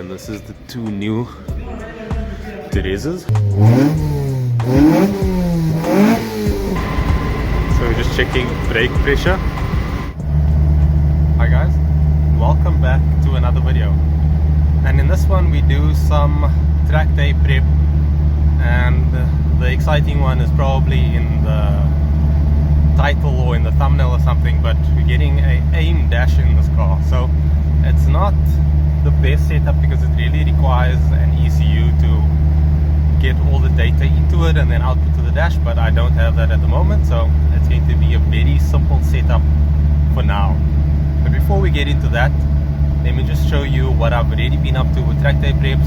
And this is the two new Teresa's. So we're just checking brake pressure. Hi guys, welcome back to another video. And in this one we do some track day prep, and the exciting one is probably in the title or in the thumbnail or something, but we're getting a AIM dash in this car. So it's not the best setup because it really requires an ECU to get all the data into it and then output to the dash, but I don't have that at the moment, so it's going to be a very simple setup for now. But before we get into that, let me just show you what I've already been up to with track day preps.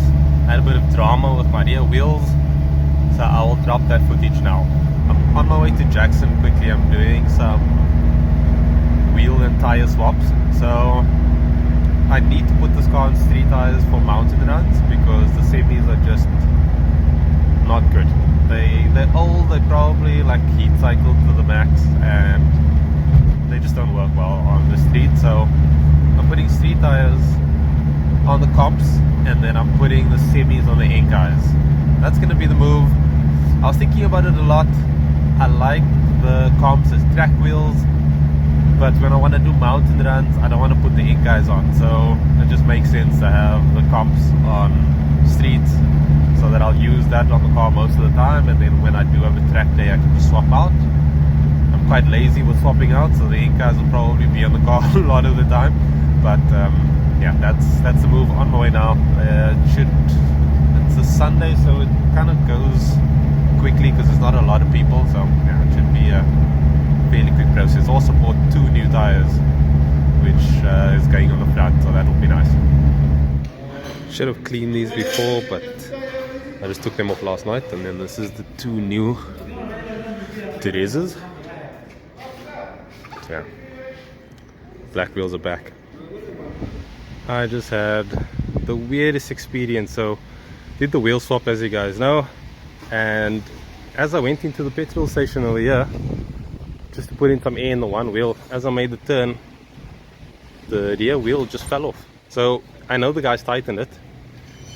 I had a bit of drama with my rear wheels, so I will drop that footage now. I'm on my way to Jackson quickly. I'm doing some wheel and tire swaps, so I need to put this car on street tires for mountain runs because the semis are just not good. They're old, they probably like heat cycled to the max, and they just don't work well on the street. So I'm putting street tires on the comps, and then I'm putting the semis on the Mk2s. That's going to be the move. I was thinking about it a lot. I like the comps as track wheels, but when I want to do mountain runs, I don't want to put the Mk2s on, so it just makes sense to have the comps on streets, so that I'll use that on the car most of the time, and then when I do have a track day I can just swap out. I'm quite lazy with swapping out, so the Mk2s will probably be on the car a lot of the time, but yeah, that's the move. On my way now. It's a Sunday, so it kind of goes quickly because there's not a lot of people, so yeah, it should be a fairly quick process. Also bought two new tires, which is going on the front, so that will be nice. Should have cleaned these before, but I just took them off last night. And then this is the two new Teresa's. So yeah, black wheels are back. I just had the weirdest experience. So did the wheel swap, as you guys know, and as I went into the petrol station over here just to put in some air in the one wheel, as I made the turn, the rear wheel just fell off. So I know the guys tightened it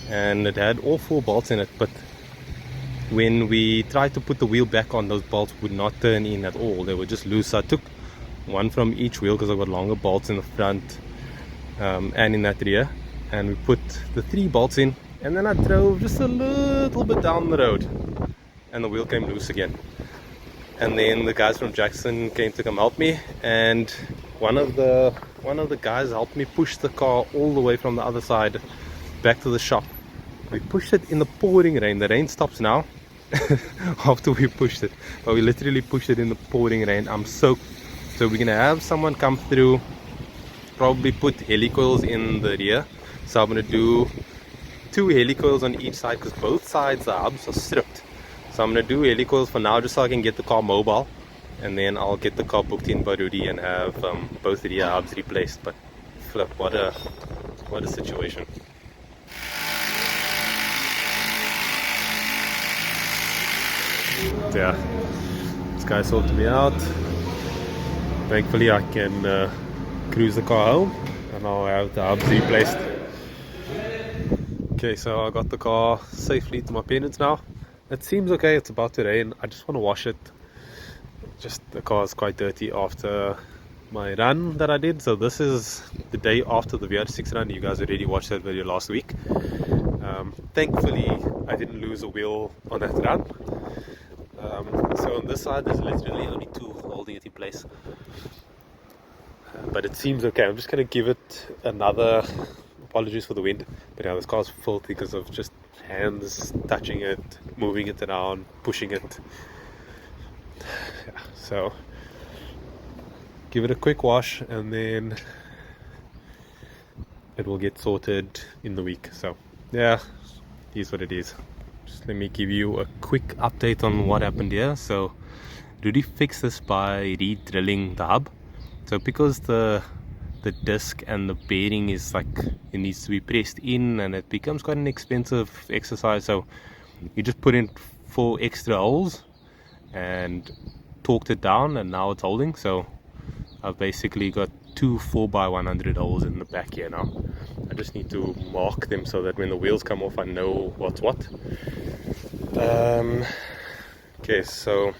and it had all 4 bolts in it, but when we tried to put the wheel back on, those bolts would not turn in at all. They were just loose. So I took one from each wheel because I've got longer bolts in the front and in that rear, and we put the 3 bolts in, and then I drove just a little bit down the road and the wheel came loose again. And then the guys from Jackson came to come help me, and one of the guys helped me push the car all the way from the other side back to the shop. We pushed it in the pouring rain. The rain stops now after we pushed it, but we literally pushed it in the pouring rain. I'm soaked. So we're gonna have someone come through, probably put helicoils in the rear. So I'm gonna do 2 helicoils on each side because both sides the hubs are stripped. So I'm gonna do helicoils for now just so I can get the car mobile, and then I'll get the car booked in by Rudy and have both rear hubs replaced. But flip, what a situation. Yeah, this guy sorted me out. Thankfully I can cruise the car home and I'll have the hubs replaced. Okay, so I got the car safely to my parents now. It seems okay. It's about to rain. I just want to wash it. Just the car is quite dirty after my run that I did. So this is the day after the VR6 run. You guys already watched that video last week. Thankfully I didn't lose a wheel on that run. So on this side there's literally only 2 holding it in place. But it seems okay. I'm just going to give it another, apologies for the wind, but yeah, this car's filthy because of just hands touching it, moving it around, pushing it. Yeah, so give it a quick wash and then it will get sorted in the week. So yeah, it is what it is. Just let me give you a quick update on what happened here. So Rudy fixed this by re-drilling the hub. So because the disc and the bearing is like, it needs to be pressed in, and it becomes quite an expensive exercise, so you just put in 4 extra holes and torqued it down, and now it's holding. So I've basically got two 4x100 holes in the back here now. I just need to mark them so that when the wheels come off I know what's what. Okay, so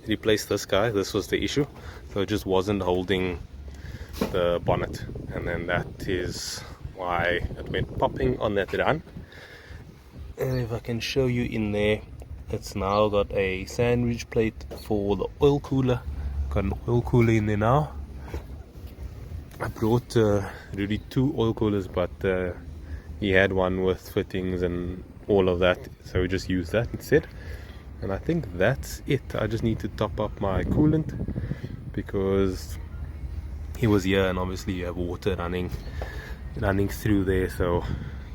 replace this guy. This was the issue, so it just wasn't holding the bonnet, and then that is why it went popping on that run. And if I can show you in there, it's now got a sandwich plate for the oil cooler. Got an oil cooler in there now. I brought Rudy 2 oil coolers, but he had one with fittings and all of that, so we just used that instead. And I think that's it. I just need to top up my coolant because he was here, and obviously you have water running through there, so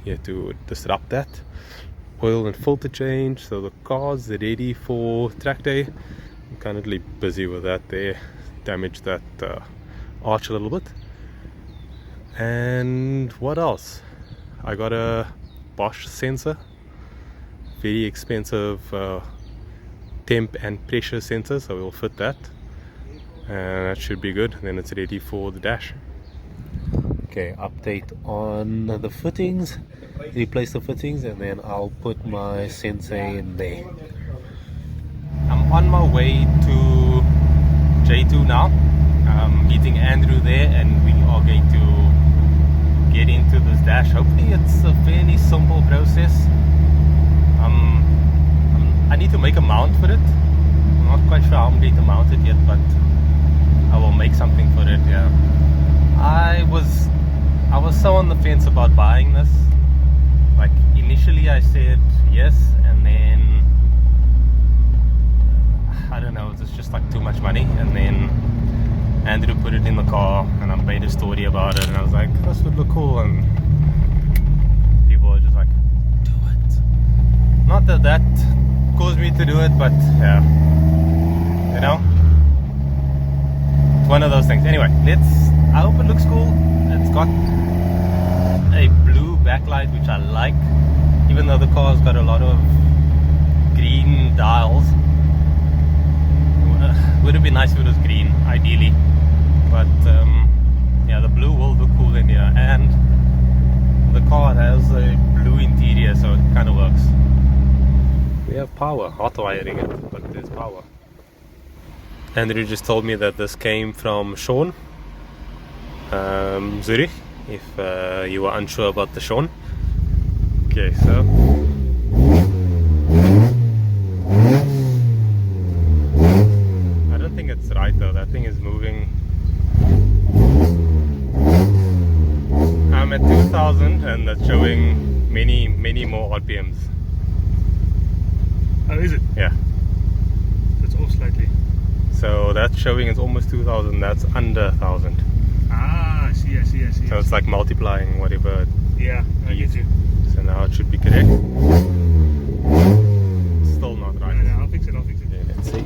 you have to disrupt that. Oil and filter change, so the car's ready for track day. I'm currently busy with that there. Damaged that arch a little bit. And what else? I got a Bosch sensor, very expensive temp and pressure sensor, so we'll fit that, and that should be good. Then it's ready for the dash. Okay, update on the fittings, replace the fittings, and then I'll put my sensor in there. I'm on my way to J2 now. I'm meeting Andrew there, and we are going to get into this dash. Hopefully it's a fairly simple process. I need to make a mount for it. I'm not quite sure how I'm going to mount it yet, but I will make something for it. Yeah, I was so on the fence about buying this. Like initially I said yes, and then I don't know, it's just like too much money. And then Andrew put it in the car, and I made a story about it, and I was like, this would look cool, and people were just like, do it. Not that that caused me to do it, but yeah, you know, it's one of those things. Anyway, I hope it looks cool. It's got a blue backlight, which I like, even though the car's got a lot of green dials. Would have been nice if it was green, ideally, but yeah, the blue will look cool in here, and the car has a blue interior, so it kind of works. We have power, hot wiring it, but there's power. Andrew just told me that this came from Sean, Zurich, if you were unsure about the Sean. Okay, so I don't think it's right though, that thing is moving. I'm at 2000 and that's showing many more RPMs. Oh, is it? Yeah. It's off slightly. So that's showing it's almost 2000, that's under 1000. Ah, I see. So it's like multiplying whatever. Yeah, I get you. So now it should be correct. Still not right. No, I'll fix it. Okay, let's see.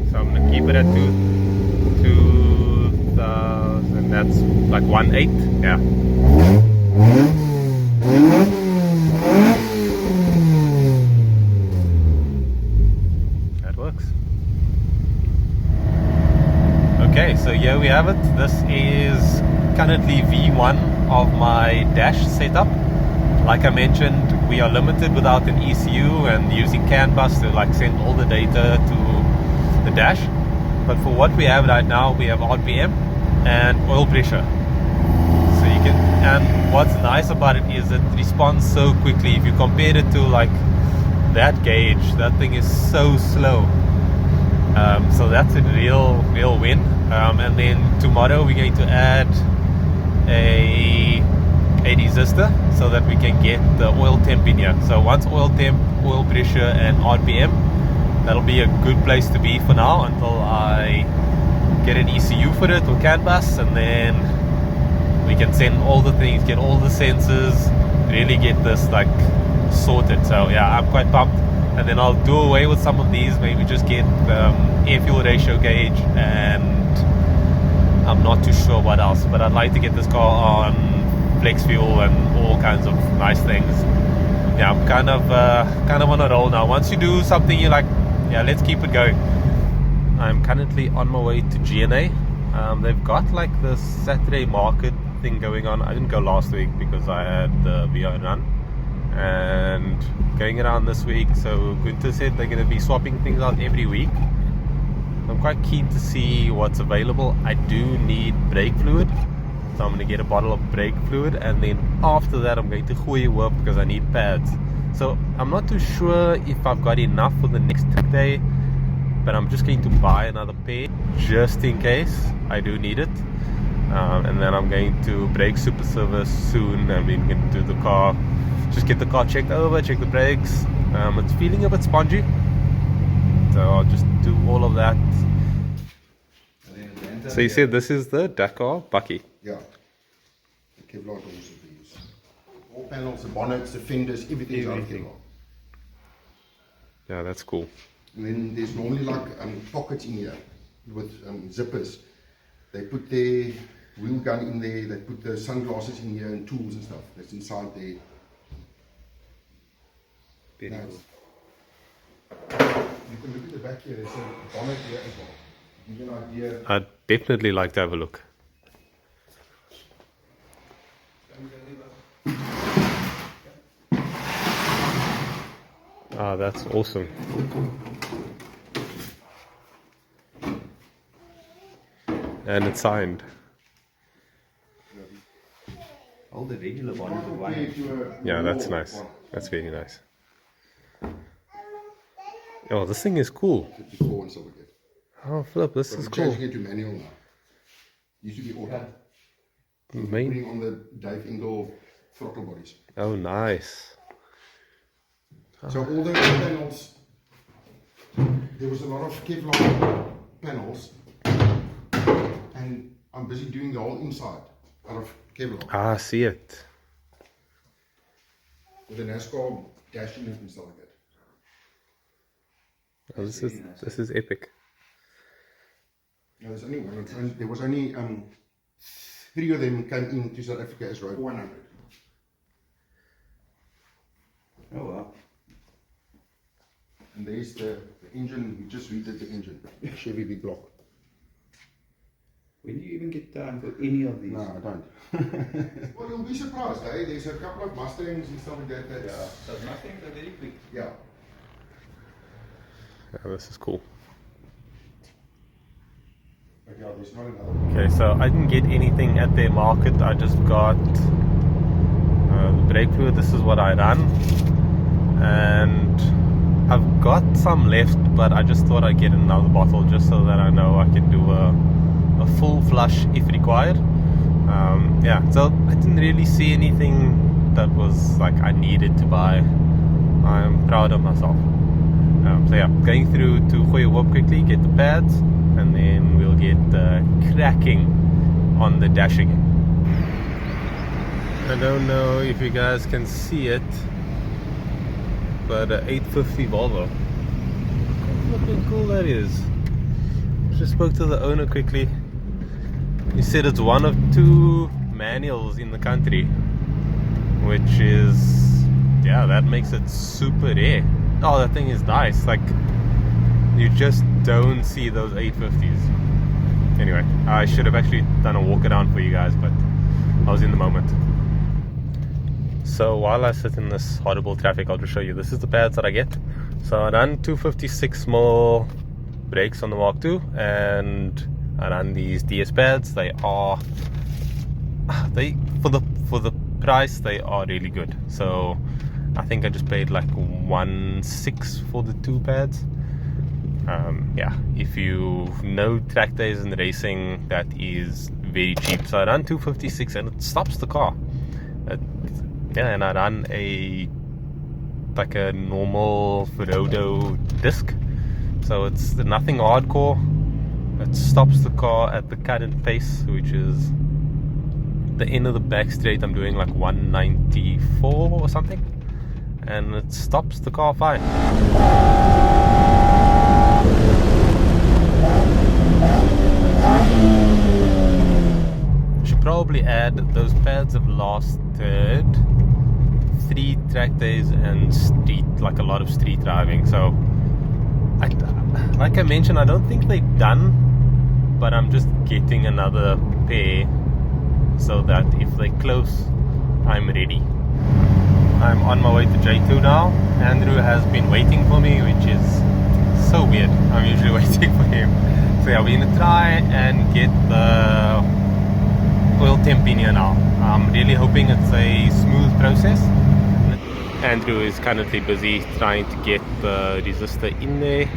So I'm gonna keep it at 2000. That's like 1.8. Yeah. That works. Okay, so here we have it. This is currently V1 of my dash setup. Like I mentioned, we are limited without an ECU and using CAN bus to like send all the data to the dash. But for what we have right now, we have RPM and oil pressure. So you can, and what's nice about it is it responds so quickly. If you compare it to like that gauge, that thing is so slow. So that's a real win. And then tomorrow we're going to add a resistor so that we can get the oil temp in here. So once oil temp, oil pressure and RPM, that'll be a good place to be for now until I get an ECU for it or CAN bus, and then we can send all the things, get all the sensors, really get this like sorted. So yeah, I'm quite pumped. And then I'll do away with some of these, maybe just get air fuel ratio gauge, and I'm not too sure what else, but I'd like to get this car on flex fuel and all kinds of nice things. yeah, I'm kind of on a roll now. Once you do something, you're like, yeah, let's keep it going. I'm currently on my way to GNA. They've got like this Saturday market thing going on. I didn't go last week because I had the VO run, and going around this week. So Gunther said they're going to be swapping things out every week. I'm quite keen to see what's available. I do need brake fluid, so I'm going to get a bottle of brake fluid, and then after that I'm going to gooi work because I need pads. So I'm not too sure if I've got enough for the next track day, but I'm just going to buy another pair just in case I do need it. And then I'm going to brake super service soon. I'm going to do the car, just get the car checked over, check the brakes. It's feeling a bit spongy, so I'll just do all of that. So you said this is the Dakar Bucky? Yeah. The Kevlar doors that we use. All panels, the bonnets, the fenders, everything's out of Kevlar. Yeah, that's cool. And then there's normally like pockets in here with zippers. They put their wheel gun in there, they put the sunglasses in here and tools and stuff. That's inside there. Very Nice. cool. You can look at the back here, there's a bonnet here as well. Give you an idea. I'd definitely like to have a look. Ah, that's awesome. And it's signed. All the regular ones are white. Yeah, that's nice. That's very nice. Oh, this thing is cool. 54 and stuff like that. Oh, flip, this But is I'm cool. changing it to manual now. Used to be auto. Main. Putting on the Dave Engel throttle bodies. Oh, nice. So all the panels, there was a lot of Kevlar panels, and I'm busy doing the whole inside out of Kevlar Ah, I see it. with the NASCAR dash unit and stuff like that. Oh, this is epic. Yeah, there's only one. And there was only 3 of them came into South Africa as road 100. Oh wow. And there's the engine. We just redid the engine. Chevy big block. When do you even get time for any of these? No, I don't. Well, you'll be surprised, eh? There's a couple of Mustangs and stuff like that. That's, So Mustangs are very quick. yeah. Yeah, this is cool. But yeah, there's not another. Okay, so I didn't get anything at their market. I just got the brake fluid. This is what I run, and I've got some left, but I just thought I'd get another bottle just so that I know I can do a full flush if required. Yeah, so I didn't really see anything that was like I needed to buy. I'm proud of myself. So yeah, going through to gooi work quickly, get the pads, and then we'll get cracking on the dash again. I don't know if you guys can see it, but 850 Volvo. Look how cool that is. Just spoke to the owner quickly. He said it's one of 2 manuals in the country, which is, yeah, that makes it super rare. Oh, that thing is nice. Like, you just don't see those 850s. Anyway, I should have actually done a walk around for you guys, but I was in the moment. So while I sit in this horrible traffic, I'll just show you. This is the pads that I get. So I run 256mm brakes on the Mark II, and I run these DS pads. They are, for the price, they are really good. So I think I just paid like 1.6 for the 2 pads. Yeah, if you know track days and racing, that is very cheap. So I run 256 and it stops the car. Yeah, and I run a normal Ferodo disc, so it's nothing hardcore. It stops the car at the current pace, which is the end of the back straight. I'm doing like 194 or something, and it stops the car fine. Should probably add those pads have lasted 3 track days and like a lot of street driving. So, like I mentioned, I don't think they're done, but I'm just getting another pair so that if they're close, I'm ready. I'm on my way to J2 now. Andrew has been waiting for me, which is so weird. I'm usually waiting for him. So yeah, we're gonna try and get the oil temp in here now. I'm really hoping it's a smooth process. Andrew is currently busy trying to get the resistor in there.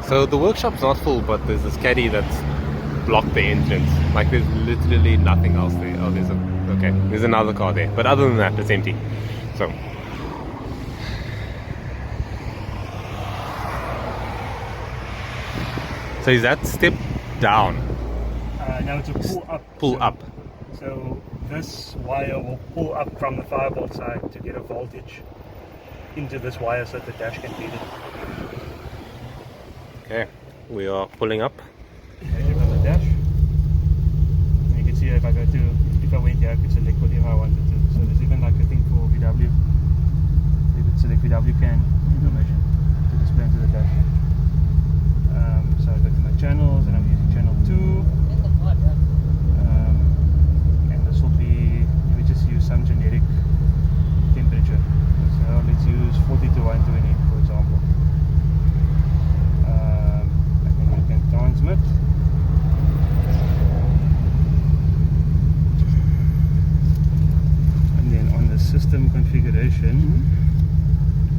So the workshop's not full, but there's this caddy that's blocked the entrance. Like there's literally nothing else there. Oh, there's another car there, but other than that, it's empty. So is that step down? Now it's a pull up. Pull up. So this wire will pull up from the 5-volt side to get a voltage into this wire so that the dash can feed it. Okay, we are pulling up. Measure from the dash. And you can see if I went here, I could select whatever I wanted to. So there's even like a thing for VW. You could select VW can information to display into the dash. So I go to my channels and I'm using channel 2. And this will be, we just use some generic temperature. So let's use 40 to 120 for example. And then you can transmit. And then on the system configuration,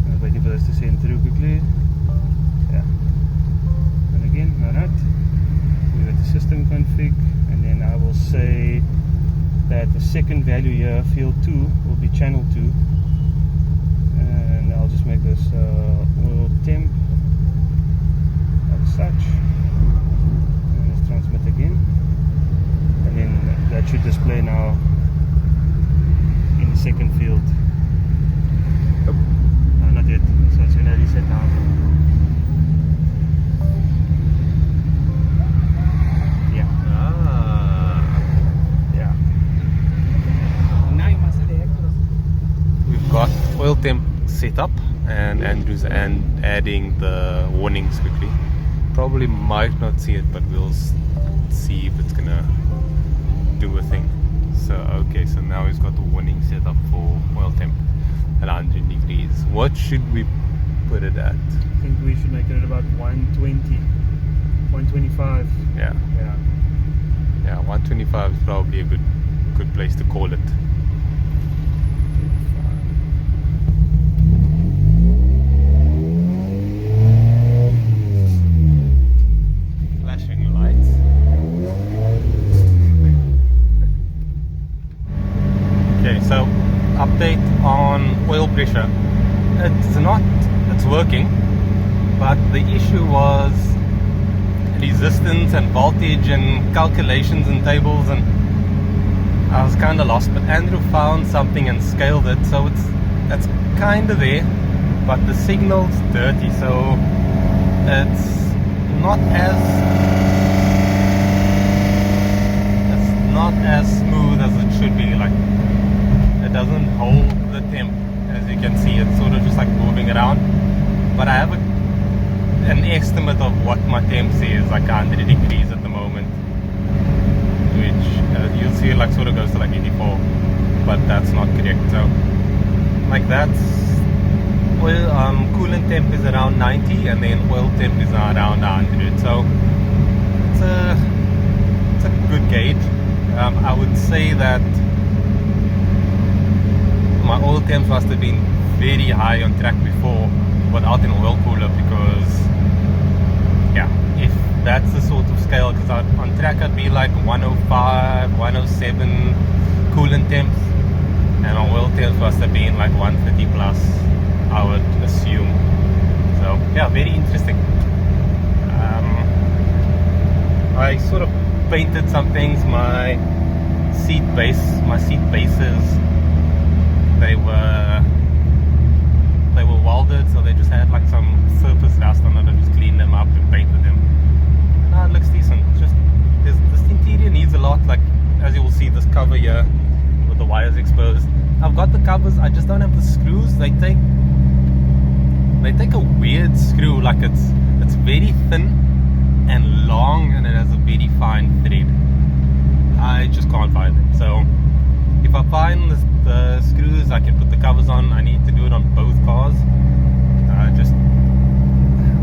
I'm waiting for this to send through quickly. Yeah. And again, alright. We got the system config, and then I will say that the second value here, field 2, will be channel 2. And I'll just make this oil temp as such. And let's transmit again. And then that should display now in the second field. Not yet, so it's going to reset now. Got oil temp set up, and Andrew's adding the warnings quickly. Probably might not see it, but we'll see if it's gonna do a thing. So okay, so now he's got the warning set up for oil temp at 100 degrees. What should we put it at? I think we should make it at about 120, 125. Yeah, 125 is probably a good place to call it. So, update on oil pressure. It's working, but the issue was resistance and voltage and calculations and tables, and I was kind of lost. But Andrew found something and scaled it, so it's kind of there, but the signal's dirty, so it's not as smooth as it should be. Like, it doesn't hold the temp, as you can see. It's sort of just like moving around, but I have an estimate of what my temp is, like 100 degrees at the moment, which you'll see it like sort of goes to like 84, but that's not correct. So like that's oil, coolant temp is around 90, and then oil temp is around 100, so it's a good gauge. I would say that my oil temps must have been very high on track before without an oil cooler, because yeah, if that's the sort of scale, because on track I'd be like 105, 107 coolant temps, and my oil temps must have been like 130 plus, I would assume. So yeah, very interesting. I sort of painted some things. My seat bases, they were welded, so they just had like some surface rust on it. I just cleaned them up and painted them. Now it looks decent. Just this interior needs a lot. Like, as you will see, this cover here with the wires exposed, I've got the covers, I just don't have the screws. They take a weird screw, like it's very thin and long, and it has a very fine thread. I just can't find them. So if I find the screws, I can put the covers on. I need to do it on both cars.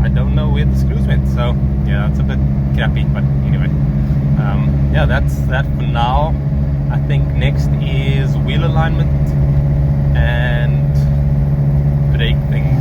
I don't know where the screws went, so yeah, it's a bit crappy, but anyway, yeah, that's that for now. I think next is wheel alignment and brake things.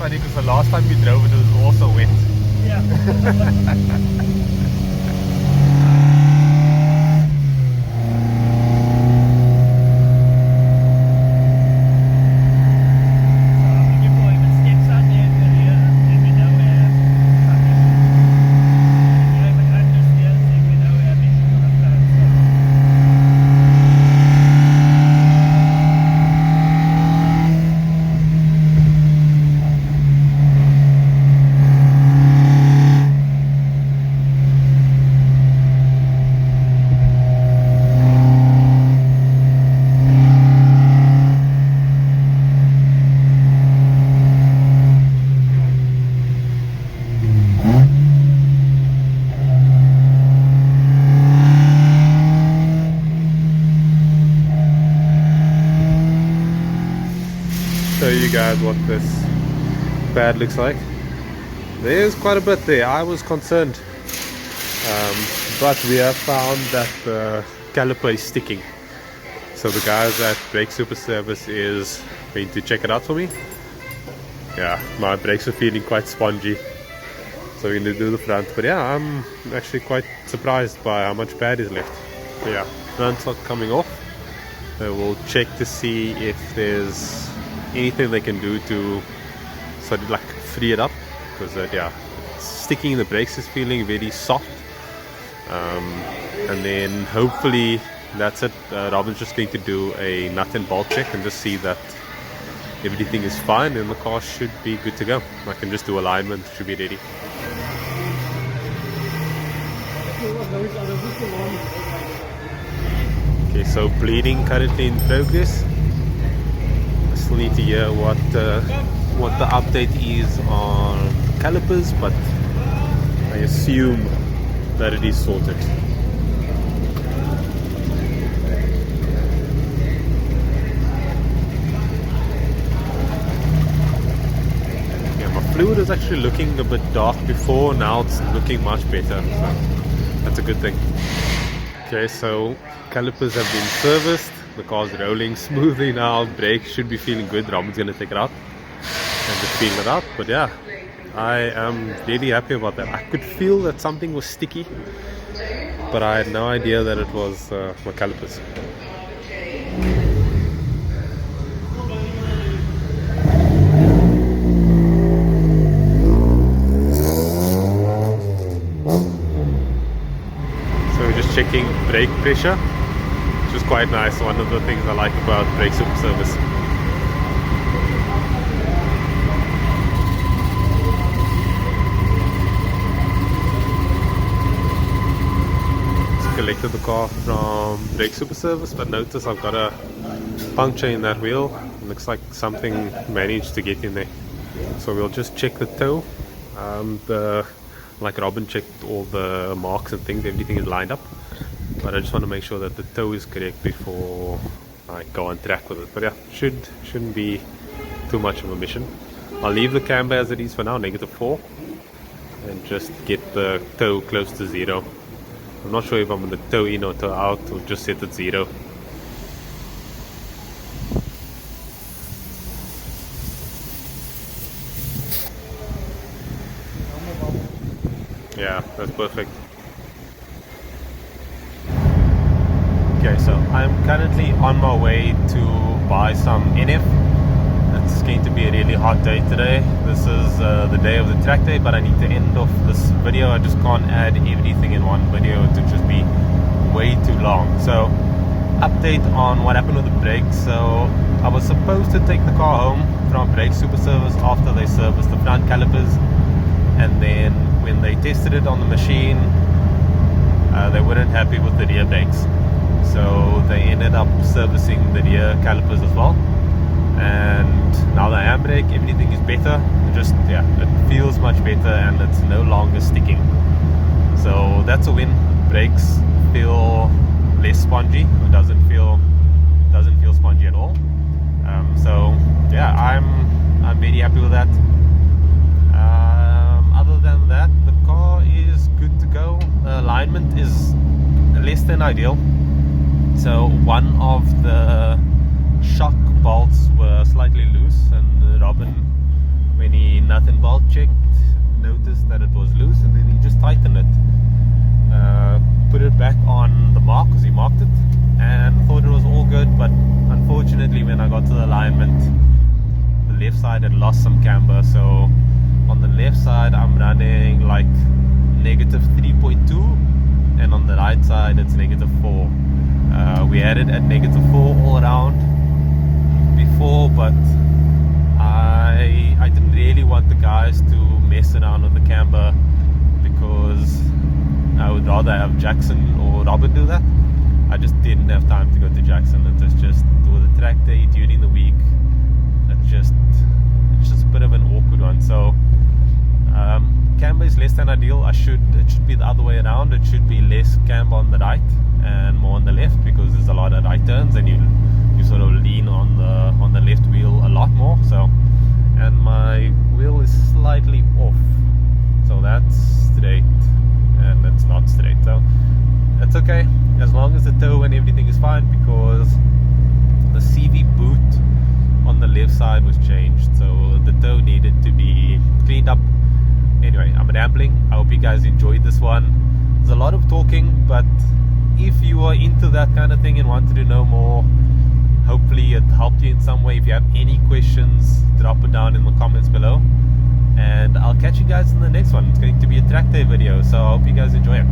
Because the last time we drove it was also wet. Yeah. Show you guys what this pad looks like. There's quite a bit there. I was concerned, but we have found that the caliper is sticking. So the guys at Brake Super Service is going to check it out for me. Yeah, my brakes are feeling quite spongy, so we're going to do the front. But yeah, I'm actually quite surprised by how much pad is left. But yeah, front's not coming off. So we'll check to see if there's anything they can do to sort of like free it up, because yeah, sticking in the brakes is feeling very soft. And then hopefully that's it. Robin's just going to do a nut and bolt check and just see that everything is fine, and the car should be good to go. I can just do alignment, should be ready. Okay, so bleeding currently in progress. I still need to hear what the update is on calipers, but I assume that it is sorted. Yeah, my fluid was actually looking a bit dark before, now it's looking much better, so that's a good thing. Okay, so calipers have been serviced, the car's rolling smoothly now, brakes should be feeling good. Robin's gonna take it out and just feel it out, but yeah, I am really happy about that. I could feel that something was sticky, but I had no idea that it was my calipers. So we're just checking brake pressure, which is quite nice. One of the things I like about Brake Super Service. Collected the car from Brake Super Service, but notice I've got a puncture in that wheel. It looks like something managed to get in there, so we'll just check the toe. Like Robin checked all the marks and things, everything is lined up, but I just want to make sure that the toe is correct before I go on track with it. But yeah, shouldn't be too much of a mission. I'll leave the camber as it is for now, -4, and just get the toe close to 0. I'm not sure if I'm going to toe in or toe out, or just set it 0. Yeah, that's perfect. Okay, so I'm currently on my way to buy some NF. it's going to be a really hot day today. This is the day of the track day, but I need to end off this video. I just can't add everything in one video. It would just be way too long. So, update on what happened with the brakes. So, I was supposed to take the car home from brake super service after they serviced the front calipers, and then when they tested it on the machine, they weren't happy with the rear brakes. So they ended up servicing the rear calipers as well, and now the handbrake, everything is better. It feels much better and it's no longer sticking. So that's a win. Brakes feel less spongy. It doesn't feel spongy at all. So yeah, I'm very happy with that. Other than that, the car is good to go. The alignment is less than ideal. So one of the shock bolts were slightly loose, and Robin, when he nut and bolt checked, noticed that it was loose, and then he just tightened it, put it back on the mark because he marked it, and thought it was all good. But unfortunately, when I got to the alignment, the left side had lost some camber. So on the left side I'm running like negative 3.2, and on the right side it's negative 4. We had it at negative 4 all around before, but I didn't really want the guys to mess around with the camber, because I would rather have Jackson or Robin do that. I just didn't have time to go to Jackson. It was just with a track day during the week. It's just a bit of an awkward one. So camber is less than ideal. It should be the other way around. It should be less camber on the right and more on the left, because there's a lot of right turns and you sort of lean on the left wheel a lot more. So, and my wheel is slightly off, so that's straight and it's not straight. So it's okay as long as the toe and everything is fine, because the CV boot on the left side was changed, so the toe needed to be cleaned up. Anyway, I'm rambling. I hope you guys enjoyed this one. There's a lot of talking, but if you are into that kind of thing and wanted to know more, hopefully it helped you in some way. If you have any questions, drop it down in the comments below, and I'll catch you guys in the next one. It's going to be a track day video, so I hope you guys enjoy it.